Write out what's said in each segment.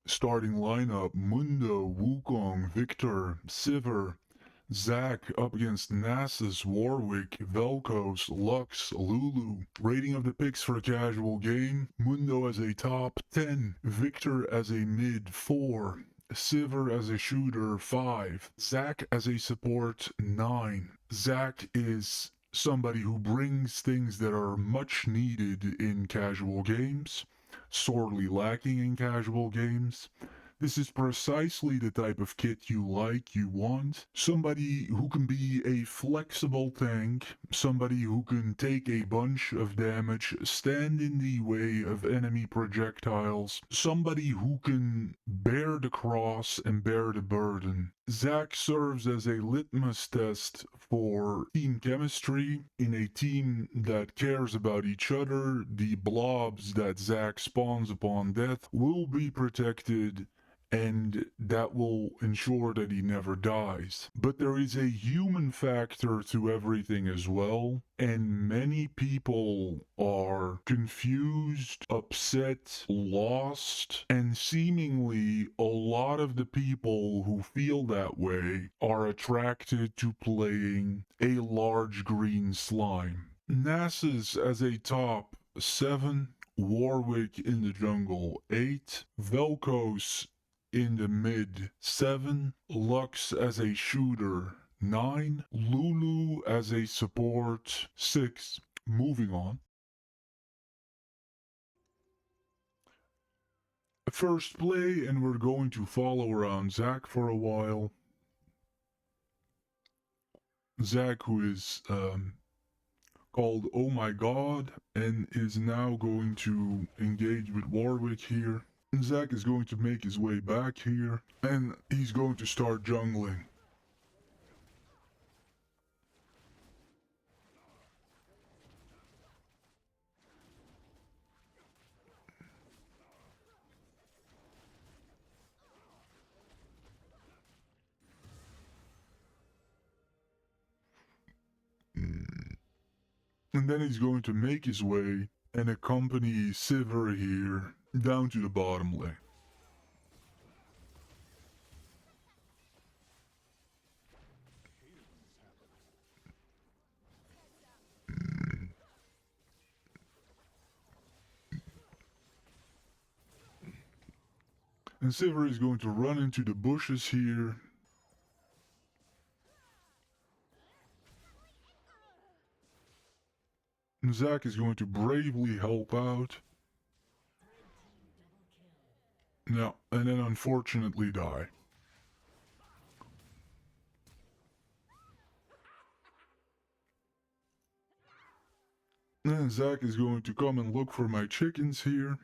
Starting lineup: Mundo, Wukong, Victor, Sivir, Zac up against Nasus, Warwick, Vel'Koz, Lux, Lulu. Rating of the picks for a casual game: Mundo as a top 10, Victor as a mid 4, Sivir as a shooter 5, Zac as a support 9. Zac is somebody who brings things that are much needed in casual games, sorely lacking in casual games. This is precisely the type of kit you like, you want. Somebody who can be a flexible tank, somebody who can take a bunch of damage, stand in the way of enemy projectiles, somebody who can bear the cross and bear the burden. Zac serves as a litmus test for team chemistry. In a team that cares about each other, the blobs that Zac spawns upon death will be protected, and that will ensure that he never dies. But there is a human factor to everything as well, and many people are confused, upset, lost, and seemingly a lot of the people who feel that way are attracted to playing a large green slime. Nasus as a top 7, Warwick in the jungle 8, Vel'Koz in the mid 7, Lux as a shooter 9, Lulu as a support 6. Moving on. First play, and we're going to follow around Zac for a while. Zac, who is called Oh My God, and is now going to engage with Warwick here. Zac is going to make his way back here, and he's going to start jungling. And then he's going to make his way and accompany Sivir here down to the bottom lane. And Sivir is going to run into the bushes here. And Zac is going to bravely help out. No, and then unfortunately die. And Zac is going to come and look for my chickens here.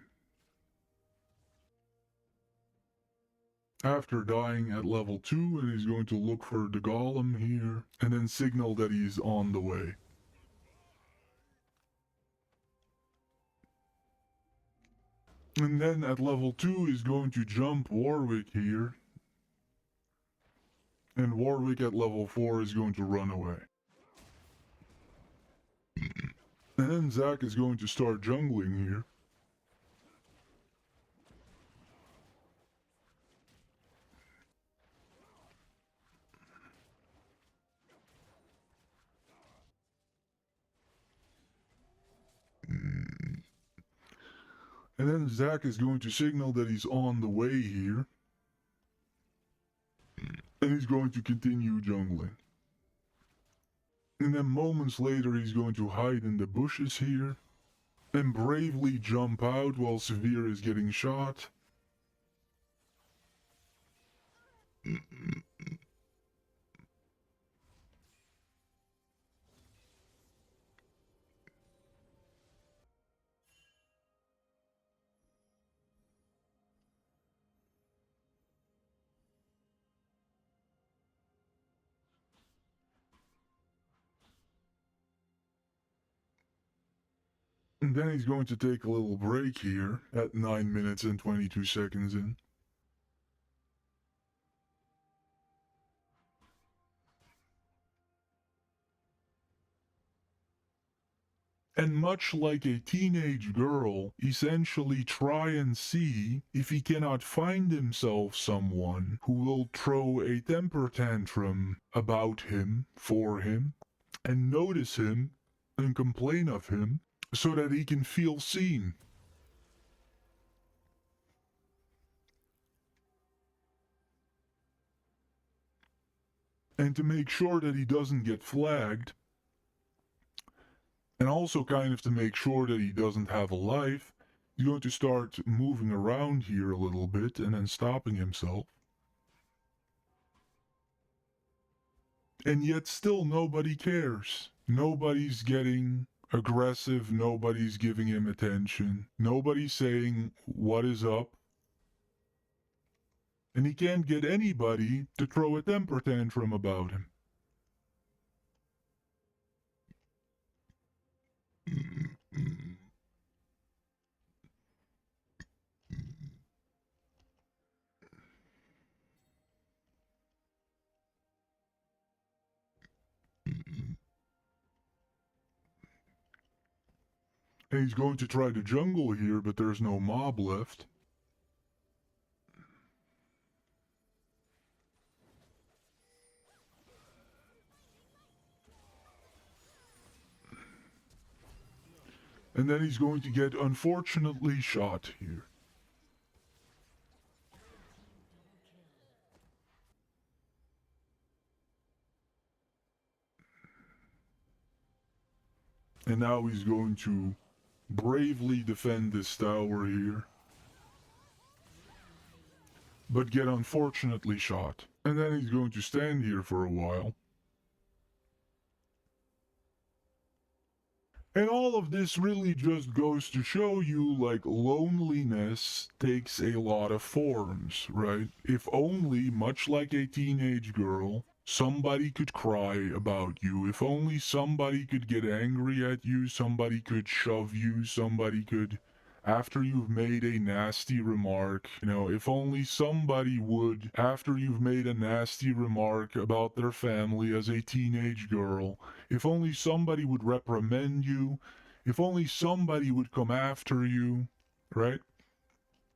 After dying at level 2, and he's going to look for the golem here, and then signal that he's on the way. And then at level 2 he's going to jump Warwick here. And Warwick at level 4 is going to run away. And then Zac is going to start jungling here. And then Zac is going to signal that he's on the way here. And he's going to continue jungling. And then moments later he's going to hide in the bushes here. And bravely jump out while Severe is getting shot. And then he's going to take a little break here at 9 minutes and 22 seconds in. And much like a teenage girl, essentially try and see if he cannot find himself someone who will throw a temper tantrum about him, for him, and notice him and complain of him so that he can feel seen. And to make sure that he doesn't get flagged, and also kind of to make sure that he doesn't have a life, he's going to start moving around here a little bit and then stopping himself. And yet still nobody cares. Nobody's getting aggressive, nobody's giving him attention, nobody's saying what is up. And he can't get anybody to throw a temper tantrum about him. And he's going to try to jungle here, but there's no mob left. And then he's going to get unfortunately shot here. And now he's going to bravely defend this tower here. But get unfortunately shot. And then he's going to stand here for a while. And all of this really just goes to show you, like, loneliness takes a lot of forms, right? If only, much like a teenage girl, somebody could cry about you. If only somebody could get angry at you, somebody could shove you, somebody could, after you've made a nasty remark, if only somebody would, after you've made a nasty remark about their family as a teenage girl, if only somebody would reprimand you, if only somebody would come after you, right?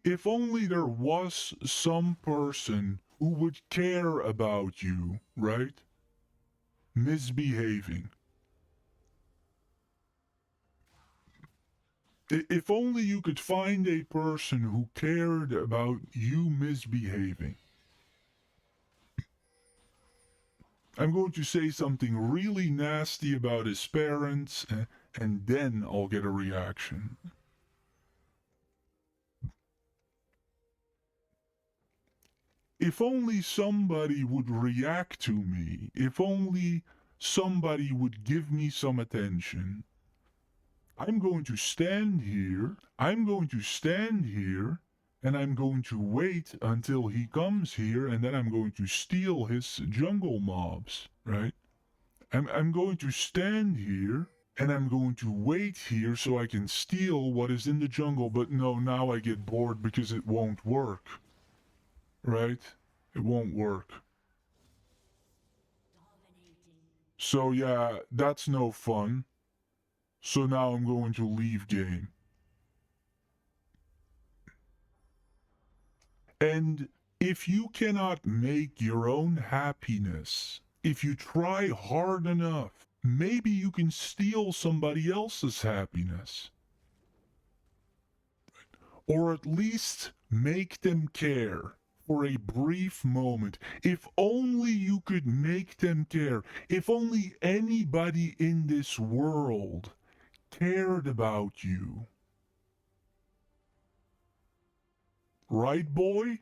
If only there was some person who would care about you, right? Misbehaving. If only you could find a person who cared about you misbehaving. I'm going to say something really nasty about his parents, and then I'll get a reaction. If only somebody would react to me, if only somebody would give me some attention. I'm going to stand here, and I'm going to wait until he comes here, and then I'm going to steal his jungle mobs, right? I'm going to stand here, and I'm going to wait here so I can steal what is in the jungle, but no, now I get bored because it won't work, right? It won't work. So yeah, that's no fun. So now I'm going to leave game. And if you cannot make your own happiness, if you try hard enough, maybe you can steal somebody else's happiness. Or at least make them care for a brief moment. If only you could make them care. If only anybody in this world cared about you. Right, boy?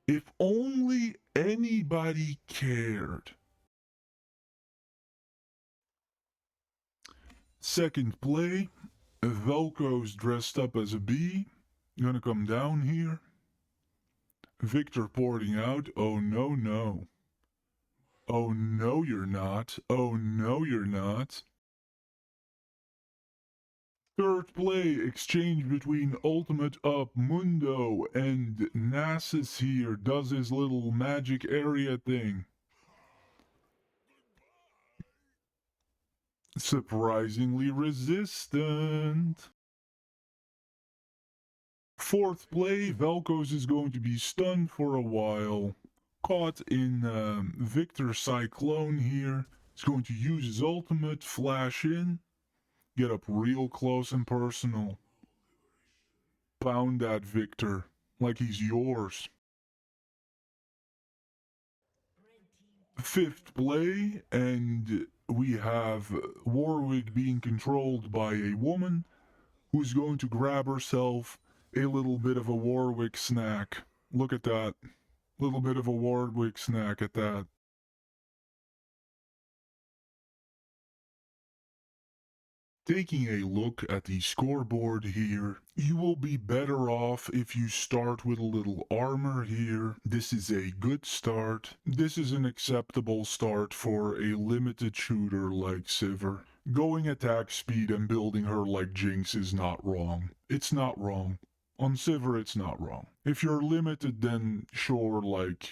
If only anybody cared. Second play, Velko's dressed up as a bee. Gonna come down here. Victor porting out. Oh no, no. Oh no, you're not. Oh no, you're not. Third play, exchange between Ultimate Up Mundo and Nasus here does his little magic area thing. Surprisingly resistant. Fourth play, Velkos is going to be stunned for a while. Caught in Victor Cyclone here. He's going to use his ultimate, flash in, get up real close and personal. Pound that Victor like he's yours. Fifth play, and we have Warwick being controlled by a woman who's going to grab herself a little bit of a Warwick snack. Look at that. Little bit of a Warwick snack at that. Taking a look at the scoreboard here, you will be better off if you start with a little armor here. This is a good start. This is an acceptable start for a limited shooter like Sivir. Going attack speed and building her like Jinx is not wrong. It's not wrong. On Sivir, it's not wrong. If you're limited, then sure, like,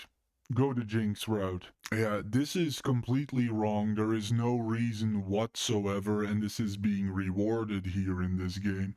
go the Jinx route. Yeah, this is completely wrong. There is no reason whatsoever, and this is being rewarded here in this game.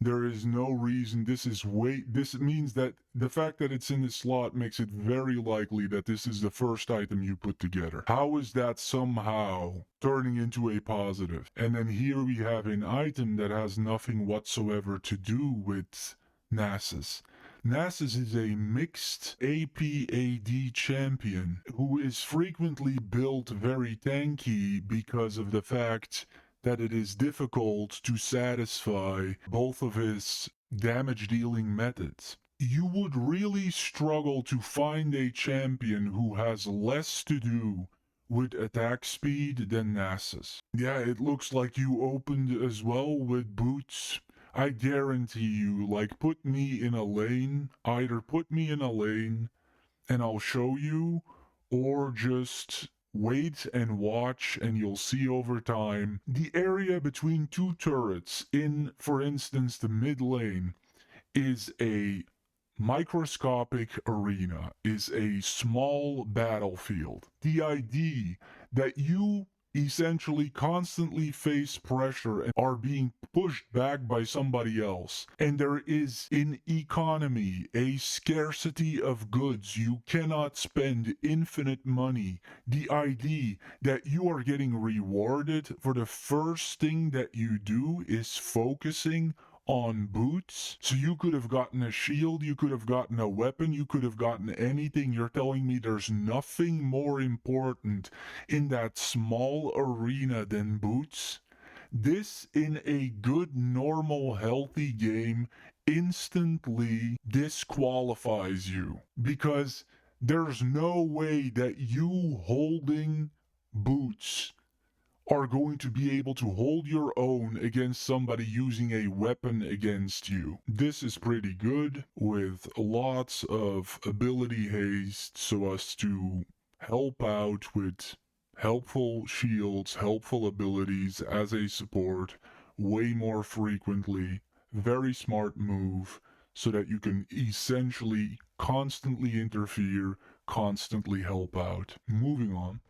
There is no reason. This means that the fact that it's in the slot makes it very likely that this is the first item you put together. How is that somehow turning into a positive? And then here we have an item that has nothing whatsoever to do with Nasus. Nasus is a mixed AP/AD champion who is frequently built very tanky because of the fact that it is difficult to satisfy both of his damage dealing methods. You would really struggle to find a champion who has less to do with attack speed than Nasus. Yeah, it looks like you opened as well with boots. I guarantee you, like, put me in a lane, either put me in a lane and I'll show you, or just wait and watch and you'll see over time. The area between two turrets in, for instance, the mid lane is a microscopic arena, is a small battlefield. The idea that you essentially constantly face pressure and are being pushed back by somebody else, and there is in economy a scarcity of goods, you cannot spend infinite money. The idea that you are getting rewarded for the first thing that you do is focusing on boots. So you could have gotten a shield, you could have gotten a weapon, you could have gotten anything. You're telling me there's nothing more important in that small arena than boots? This, in a good, normal, healthy game, instantly disqualifies you because there's no way that you holding boots are going to be able to hold your own against somebody using a weapon against you. This is pretty good with lots of ability haste so as to help out with helpful shields, helpful abilities as a support way more frequently. Very smart move so that you can essentially constantly interfere, constantly help out. Moving on.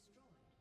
destroyed.